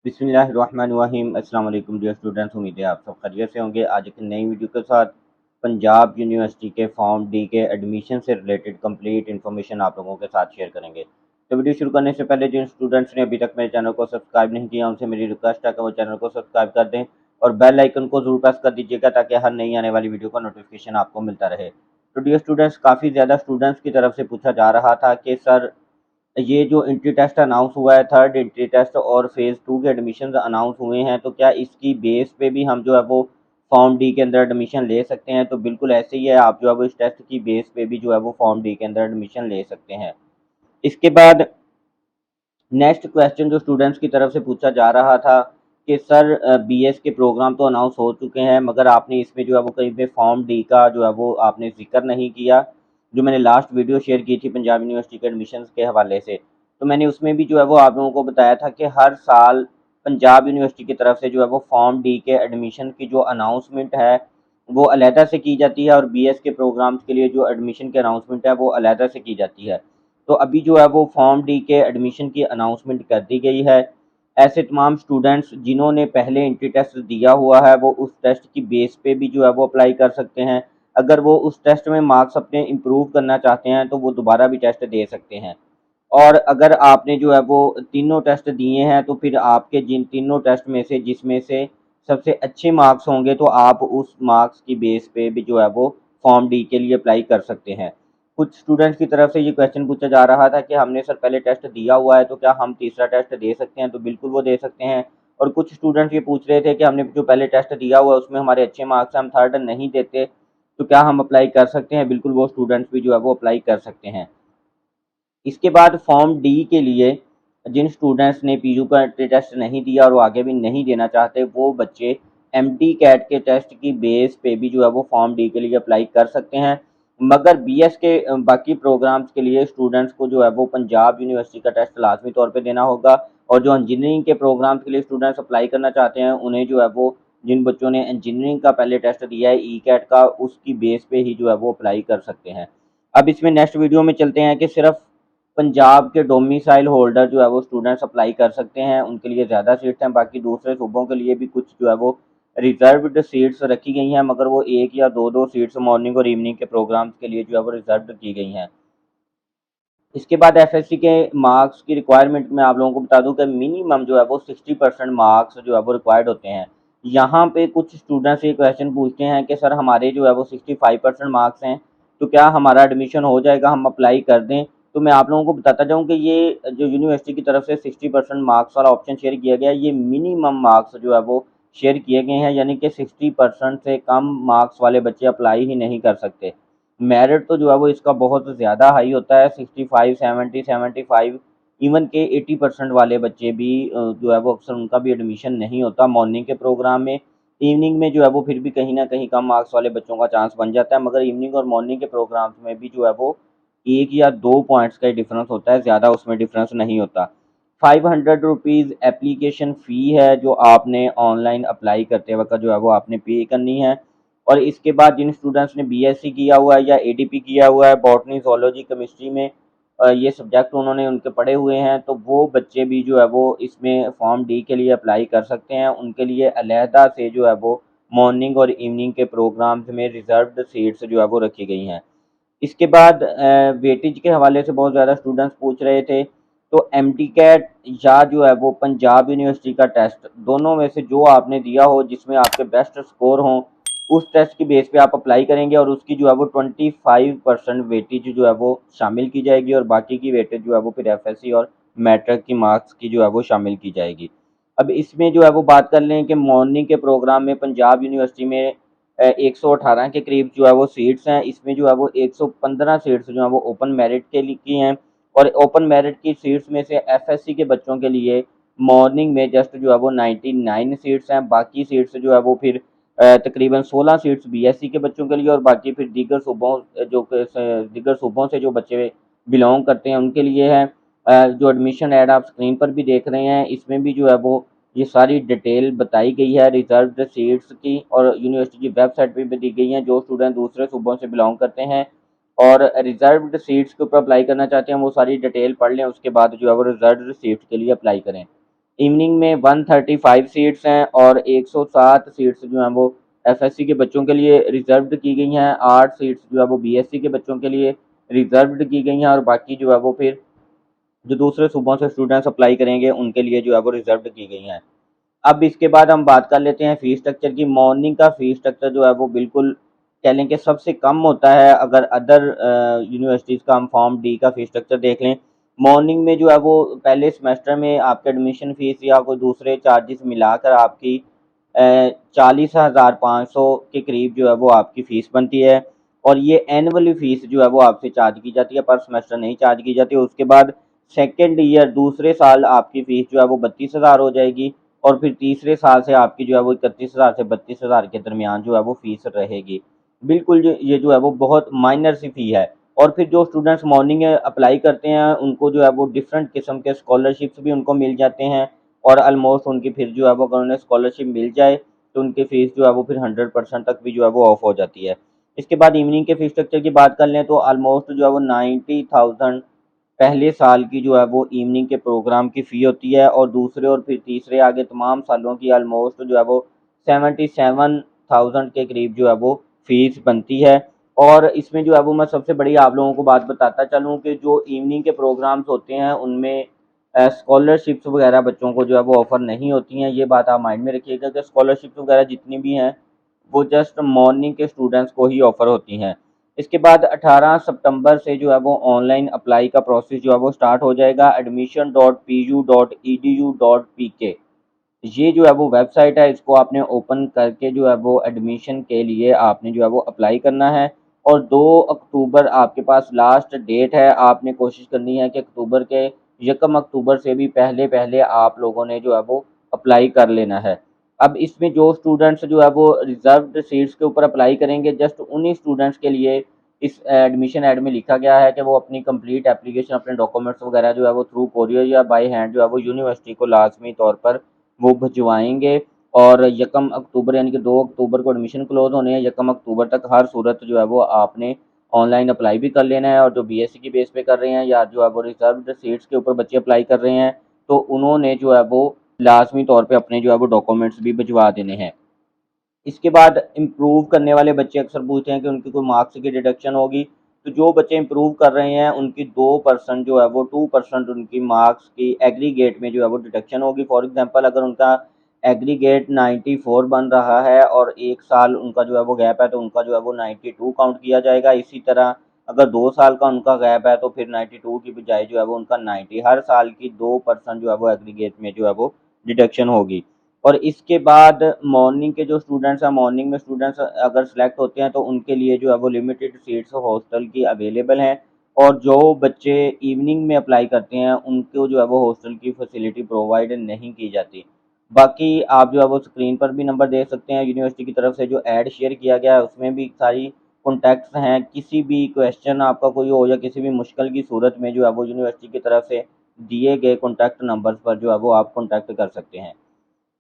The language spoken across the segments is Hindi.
बिस्मिल्लाहिर्रहमानिर्रहीम। अस्सलाम वालेकुम डियर स्टूडेंट्स, उम्मीद है आप सब खैरियत से होंगे। आज एक नई वीडियो के साथ पंजाब यूनिवर्सिटी के फॉर्म डी के एडमिशन से रिलेटेड कंप्लीट इन्फॉर्मेशन आप लोगों के साथ शेयर करेंगे। तो वीडियो शुरू करने से पहले जिन स्टूडेंट्स ने अभी तक मेरे चैनल को सब्सक्राइब नहीं किया उनसे मेरी रिक्वेस्ट है कि वो चैनल को सब्सक्राइब कर दें और बेल आइकन को जरूर प्रेस कर दीजिएगा ताकि हर नई आने वाली वीडियो का नोटिफिकेशन आपको मिलता रहे। तो डियर स्टूडेंट्स, काफ़ी ज़्यादा स्टूडेंट्स की तरफ से पूछा जा रहा था कि सर ये जो एंट्री टेस्ट अनाउंस हुआ है, थर्ड एंट्री टेस्ट और फेज़ 2 के एडमिशन अनाउंस हुए हैं, तो क्या इसकी बेस पे भी हम जो है वो फॉर्म डी के अंदर एडमिशन ले सकते हैं? तो बिल्कुल ऐसे ही है, आप जो है वो इस टेस्ट की बेस पे भी जो है वो फॉर्म डी के अंदर एडमिशन ले सकते हैं। इसके बाद नेक्स्ट क्वेश्चन जो स्टूडेंट्स की तरफ से पूछा जा रहा था कि सर बीएस के प्रोग्राम तो अनाउंस हो चुके हैं मगर आपने इसमें जो है वो कहीं पे फॉर्म डी का जो है वो आपने जिक्र नहीं किया। जो मैंने लास्ट वीडियो शेयर की थी पंजाब यूनिवर्सिटी के एडमिशन्स के हवाले से, तो मैंने उसमें भी जो है वो आप लोगों को बताया था कि हर साल पंजाब यूनिवर्सिटी की तरफ से जो है वो फॉर्म डी के एडमिशन की जो अनाउंसमेंट है वो अलहदा से की जाती है और बीएस के प्रोग्राम्स के लिए जो एडमिशन की अनाउंसमेंट है वो अलहदा से की जाती है। तो अभी जो है वो फॉर्म डी के एडमिशन की अनाउंसमेंट कर दी गई है। ऐसे तमाम स्टूडेंट्स जिन्होंने पहले एंट्री टेस्ट दिया हुआ है वो उस टेस्ट की बेस पे भी जो है वो अप्लाई कर सकते हैं। अगर वो उस टेस्ट में मार्क्स अपने इम्प्रूव करना चाहते हैं तो वो दोबारा भी टेस्ट दे सकते हैं। और अगर आपने जो है वो तीनों टेस्ट दिए हैं तो फिर आपके जिन तीनों टेस्ट में से जिसमें से सबसे अच्छे मार्क्स होंगे तो आप उस मार्क्स की बेस पे भी जो है वो फॉर्म डी के लिए अप्लाई कर सकते हैं। कुछ स्टूडेंट्स की तरफ से ये क्वेश्चन पूछा जा रहा था कि हमने सर पहले टेस्ट दिया हुआ है तो क्या हम तीसरा टेस्ट दे सकते हैं? तो बिल्कुल वो दे सकते हैं। और कुछ स्टूडेंट्स ये पूछ रहे थे कि हमने जो पहले टेस्ट दिया हुआ है उसमें हमारे अच्छे मार्क्स हैं, हम थर्ड नहीं देते तो क्या हम अप्लाई कर सकते हैं? बिल्कुल वो स्टूडेंट्स भी जो है वो अप्लाई कर सकते हैं। इसके बाद फॉर्म डी के लिए जिन स्टूडेंट्स ने पीयू का एंट्री टेस्ट नहीं दिया और वो आगे भी नहीं देना चाहते वो बच्चे एमटी कैट के टेस्ट की बेस पे भी जो है वो फॉर्म डी के लिए अप्लाई कर सकते हैं। मगर बीएस के बाकी प्रोग्राम्स के लिए स्टूडेंट्स को जो है वो पंजाब यूनिवर्सिटी का टेस्ट लाजमी तौर पे देना होगा। और जो इंजीनियरिंग के प्रोग्राम्स के लिए स्टूडेंट्स अप्लाई करना चाहते हैं उन्हें जो है वो जिन बच्चों ने इंजीनियरिंग का पहले टेस्ट दिया है ई कैट का उसकी बेस पे ही जो है वो अप्लाई कर सकते हैं। अब इसमें नेक्स्ट वीडियो में चलते हैं कि सिर्फ पंजाब के डोमिसाइल होल्डर जो है वो स्टूडेंट्स अप्लाई कर सकते हैं, उनके लिए ज़्यादा सीट्स हैं। बाकी दूसरे सूबों के लिए भी कुछ जो है वो रिजर्व्ड सीट्स रखी गई हैं मगर वो एक या दो दो सीट्स मॉर्निंग और इवनिंग के प्रोग्राम्स के लिए जो है वो रिजर्व्ड की गई हैं। इसके बाद एफएससी के मार्क्स की रिक्वायरमेंट में आप लोगों को बता दूं कि मिनिमम जो है वो 60% मार्क्स जो है वो रिक्वायर्ड होते हैं। यहाँ पे कुछ स्टूडेंट्स ये क्वेश्चन पूछते हैं कि सर हमारे जो है वो 65% मार्क्स हैं तो क्या हमारा एडमिशन हो जाएगा, हम अप्लाई कर दें? तो मैं आप लोगों को बताता जाऊँ कि ये जो यूनिवर्सिटी की तरफ से 60% मार्क्स वाला ऑप्शन शेयर किया गया है, ये मिनिमम मार्क्स जो है वो शेयर किए गए हैं, यानी कि 60% से कम मार्क्स वाले बच्चे अप्लाई ही नहीं कर सकते। मेरिट तो जो है वो इसका बहुत ज़्यादा हाई होता है, 65, 70, 75, इवन के 80% वाले बच्चे भी जो है वो अक्सर उनका भी एडमिशन नहीं होता मॉर्निंग के प्रोग्राम में। इवनिंग में जो है वो फिर भी कहीं न कहीं कम मार्क्स वाले बच्चों का चांस बन जाता है, मगर इवनिंग और मॉर्निंग के प्रोग्राम्स में भी जो है वो 1 या 2 पॉइंट्स का ही डिफरेंस होता है, ज़्यादा उसमें डिफरेंस नहीं होता। ₹500 एप्लीकेशन फ़ी है जो आपने ऑनलाइन अप्लाई करते वक़्त जो है वो आपने पे करनी है। और इसके बाद जिन स्टूडेंट्स ने बीएससी किया हुआ है या एडीपी किया हुआ है बॉटनी, ज़ूलॉजी, केमिस्ट्री में ये सब्जेक्ट उन्होंने उनके पढ़े हुए हैं तो वो बच्चे भी जो है वो इसमें फॉर्म डी के लिए अप्लाई कर सकते हैं। उनके लिए अलहदा से जो है वो मॉर्निंग और इवनिंग के प्रोग्राम्स में रिजर्व्ड सीट्स जो है वो रखी गई हैं। इसके बाद वेटेज के हवाले से बहुत ज़्यादा स्टूडेंट्स पूछ रहे थे, तो एमटी कैट या जो है वो पंजाब यूनिवर्सिटी का टेस्ट, दोनों में से जो आपने दिया हो जिसमें आपके बेस्ट स्कोर हों उस टेस्ट की बेस पे आप अप्लाई करेंगे और उसकी जो है वो 25% वेटेज जो है वो शामिल की जाएगी और बाकी की वेटेज जो है वो फिर एफएससी और मैट्रिक की मार्क्स की जो है वो शामिल की जाएगी। अब इसमें जो है वो बात कर लें कि मॉर्निंग के प्रोग्राम में पंजाब यूनिवर्सिटी में 118 के करीब जो है वो सीट्स हैं। इसमें जो है वो 115 सीट्स जो है वो ओपन मेरिट के लिए की हैं और ओपन मेरिट की सीट्स में से एफएससी के बच्चों के लिए मॉर्निंग में जस्ट जो है वो 99 सीट्स हैं। बाकी सीट्स जो है वो फिर तकरीबन 16 सीट्स बीएससी के बच्चों के लिए और बाकी फिर दीगर सूबों से जो बच्चे बिलोंग करते हैं उनके लिए है। जो एडमिशन ऐड आप स्क्रीन पर भी देख रहे हैं इसमें भी जो है वो ये सारी डिटेल बताई गई है रिजर्व्ड सीट्स की और यूनिवर्सिटी की वेबसाइट पे भी दी गई हैं। जो स्टूडेंट दूसरे सूबों से बिलोंग करते हैं और रिजर्व्ड सीट्स के ऊपर अप्लाई करना चाहते हैं वो सारी डिटेल पढ़ लें, उसके बाद जो है वो रिजर्व्ड सीट्स के लिए अप्लाई करें। इवनिंग में 135 सीट्स हैं और 107 सीट्स जो हैं वो एफएससी के बच्चों के लिए रिजर्व्ड की गई हैं। 8 सीट्स जो है वो बीएससी के बच्चों के लिए रिजर्व्ड की गई हैं और बाकी जो है वो फिर जो दूसरे सूबों से स्टूडेंट्स अप्लाई करेंगे उनके लिए जो है वो रिजर्व्ड की गई हैं। अब इसके बाद हम बात कर लेते हैं फ़ीस स्ट्रक्चर की। मॉर्निंग का फ़ीस स्ट्रक्चर जो है वो बिल्कुल कह लें कि सबसे कम होता है। अगर अदर यूनिवर्सिटीज़ का हम फॉर्म डी का फ़ीस स्ट्रक्चर देख लें, मॉर्निंग में जो है वो पहले सेमेस्टर में आपके एडमिशन फ़ीस या कोई दूसरे चार्जेस मिलाकर आपकी 40,500 के करीब जो है वो आपकी फ़ीस बनती है और ये एनुअली फ़ीस जो है वो आपसे चार्ज की जाती है, पर सेमेस्टर नहीं चार्ज की जाती। उसके बाद सेकंड ईयर दूसरे साल आपकी फ़ीस जो है वो 32,000 हो जाएगी और फिर तीसरे साल से आपकी जो है वो 31,000 से 32,000 के दरमियान जो है वो फ़ीस रहेगी। बिल्कुल ये जो है वो बहुत माइनर सी फ़ी है। और फिर जो स्टूडेंट्स मॉर्निंग में अप्लाई करते हैं उनको जो है वो डिफरेंट किस्म के स्कॉलरशिप्स भी उनको मिल जाते हैं और ऑलमोस्ट उनकी फिर जो है वो अगर उन्हें स्कॉलरशिप मिल जाए तो उनकी फ़ीस जो है वो फिर 100% तक भी जो है वो ऑफ हो जाती है। इसके बाद इवनिंग के फ़ीस स्ट्रक्चर की बात कर लें तो ऑलमोस्ट जो है वो 90,000 पहले साल की जो है वो इवनिंग के प्रोग्राम की फ़ी होती है और दूसरे और फिर तीसरे आगे तमाम सालों की ऑलमोस्ट जो है वो 77,000 के करीब जो है वो फ़ीस बनती है। और इसमें जो है वो मैं सबसे बड़ी आप लोगों को बात बताता चलूँ कि जो इवनिंग के प्रोग्राम्स होते हैं उनमें स्कॉलरशिप्स वगैरह बच्चों को जो है वो ऑफ़र नहीं होती हैं। ये बात आप माइंड में रखिएगा कि स्कॉलरशिप्स वगैरह जितनी भी हैं वो जस्ट मॉर्निंग के स्टूडेंट्स को ही ऑफ़र होती हैं। इसके बाद 18 सितंबर से जो है वो ऑनलाइन अप्लाई का प्रोसेस जो है वो स्टार्ट हो जाएगा। admission.pu.edu.pk ये जो है वो वेबसाइट है, इसको आपने ओपन करके जो है वो एडमिशन के लिए आपने जो है वो अप्लाई करना है और 2 अक्टूबर आपके पास लास्ट डेट है। आपने कोशिश करनी है कि अक्टूबर के 1 अक्टूबर से भी पहले-पहले आप लोगों ने जो है वो अप्लाई कर लेना है। अब इसमें जो स्टूडेंट्स जो है वो रिज़र्व्ड सीट्स के ऊपर अप्लाई करेंगे, जस्ट उन्हीं स्टूडेंट्स के लिए इस एडमिशन ऐड में लिखा गया है कि वो अपनी कंप्लीट एप्लीकेशन, अपने डॉक्यूमेंट्स वगैरह जो है वो थ्रू कोरियर या बाय हैंड जो है वो यूनिवर्सिटी को लाज़मी तौर पर वो भिजवाएँगे और 1 अक्टूबर यानी कि 2 अक्टूबर को एडमिशन क्लोज़ होने हैं। 1 अक्टूबर तक हर सूरत जो है वो आपने ऑनलाइन अप्लाई भी कर लेना है और जो बीएससी की बेस पे कर रहे हैं या जो है वो रिज़र्व्ड सीट्स के ऊपर बच्चे अप्लाई कर रहे हैं, तो उन्होंने जो है वो लाज़मी तौर पे अपने जो है वो डॉक्यूमेंट्स भी भिजवा देने हैं। इसके बाद इम्प्रूव करने वाले बच्चे अक्सर पूछते हैं कि उनकी कोई मार्क्स की डिडक्शन होगी, तो जो बच्चे इम्प्रूव कर रहे हैं उनकी 2% जो है वो 2% उनकी मार्क्स की एग्रीगेट में जो है वो डिडक्शन होगी। फॉर एग्ज़ाम्पल अगर उनका एग्रीगेट 94 बन रहा है और 1 साल उनका जो है वो गैप है तो उनका जो है वो 92 काउंट किया जाएगा। इसी तरह अगर 2 साल का उनका गैप है तो फिर 92 की बजाय जो है वो उनका 90 हर साल की 2% जो है वो एग्रीगेट में जो है वो डिडक्शन होगी। और इसके बाद मॉर्निंग के जो स्टूडेंट्स हैं, मॉर्निंग में स्टूडेंट्स अगर सेलेक्ट होते हैं तो उनके लिए जो है वो लिमिटेड सीट्स हॉस्टल की अवेलेबल हैं और जो बच्चे इवनिंग में अप्लाई करते हैं उनको जो है वो हॉस्टल की फैसिलिटी प्रोवाइड नहीं की जाती। बाकी आप जो है वो स्क्रीन पर भी नंबर देख सकते हैं, यूनिवर्सिटी की तरफ से जो ऐड शेयर किया गया है उसमें भी सारी कॉन्टैक्ट्स हैं। किसी भी क्वेश्चन आपका कोई हो या किसी भी मुश्किल की सूरत में जो है वो यूनिवर्सिटी की तरफ से दिए गए कॉन्टैक्ट नंबर्स पर जो है वो आप कॉन्टैक्ट कर सकते हैं।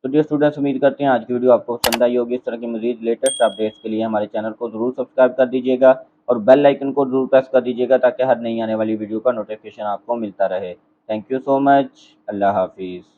तो डियर स्टूडेंट्स, उम्मीद करते हैं आज की वीडियो आपको पसंद आई होगी। इस तरह की मज़ीद लेटेस्ट अपडेट्स के लिए हमारे चैनल को ज़रूर सब्सक्राइब कर दीजिएगा और बेल आइकन को ज़रूर प्रेस कर दीजिएगा ताकि हर नई आने वाली वीडियो का नोटिफिकेशन आपको मिलता रहे। Thank you so much. अल्लाह हाफिज़।